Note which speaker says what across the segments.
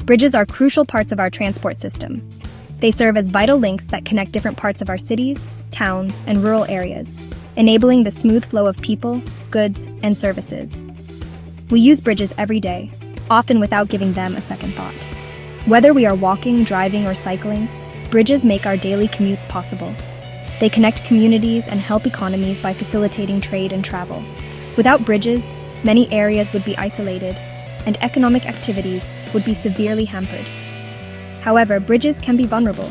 Speaker 1: Bridges are crucial parts of our transport system. They serve as vital links that connect different parts of our cities, towns, and rural areas, enabling the smooth flow of people, goods, and services. We use bridges every day, often without giving them a second thought. Whether we are walking, driving, or cycling, bridges make our daily commutes possible. They connect communities and help economies by facilitating trade and travel. Without bridges, many areas would be isolated, and economic activities would be severely hampered. However, bridges can be vulnerable.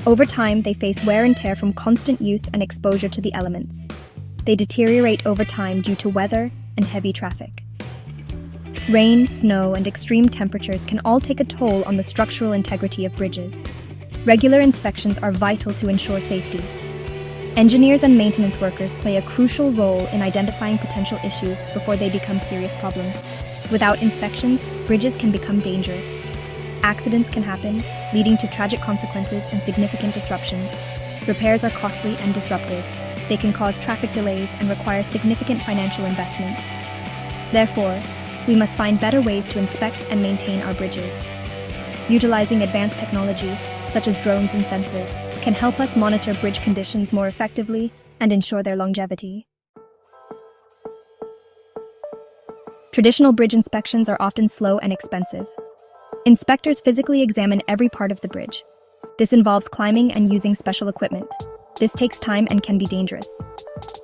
Speaker 1: Over time, they face wear and tear from constant use and exposure to the elements. They deteriorate over time due to weather and heavy traffic. Rain, snow, and extreme temperatures can all take a toll on the structural integrity of bridges. Regular inspections are vital to ensure safety. Engineers and maintenance workers play a crucial role in identifying potential issues before they become serious problems. Without inspections, bridges can become dangerous. Accidents can happen, leading to tragic consequences and significant disruptions. Repairs are costly and disruptive. They can cause traffic delays and require significant financial investment. Therefore, we must find better ways to inspect and maintain our bridges. Utilizing advanced technology, such as drones and sensors, can help us monitor bridge conditions more effectively and ensure their longevity. Traditional bridge inspections are often slow and expensive. Inspectors physically examine every part of the bridge. This involves climbing and using special equipment. This takes time and can be dangerous.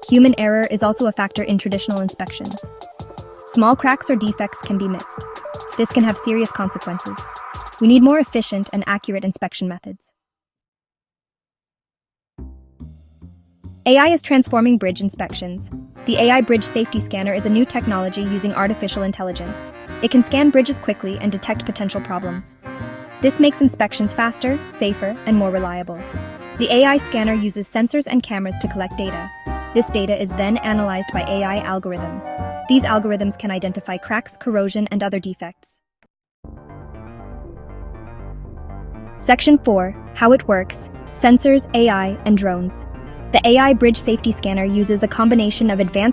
Speaker 1: Human error is also a factor in traditional inspections. Small cracks or defects can be missed. This can have serious consequences. We need more efficient and accurate inspection methods. AI is transforming bridge inspections. The AI Bridge Safety Scanner is a new technology using artificial intelligence. It can scan bridges quickly and detect potential problems. This makes inspections faster, safer, and more reliable. The AI scanner uses sensors and cameras to collect data. This data is then analyzed by AI algorithms. These algorithms can identify cracks, corrosion, and other defects. Section 4. How it works: Sensors, AI, and drones. The AI Bridge Safety Scanner uses a combination of advanced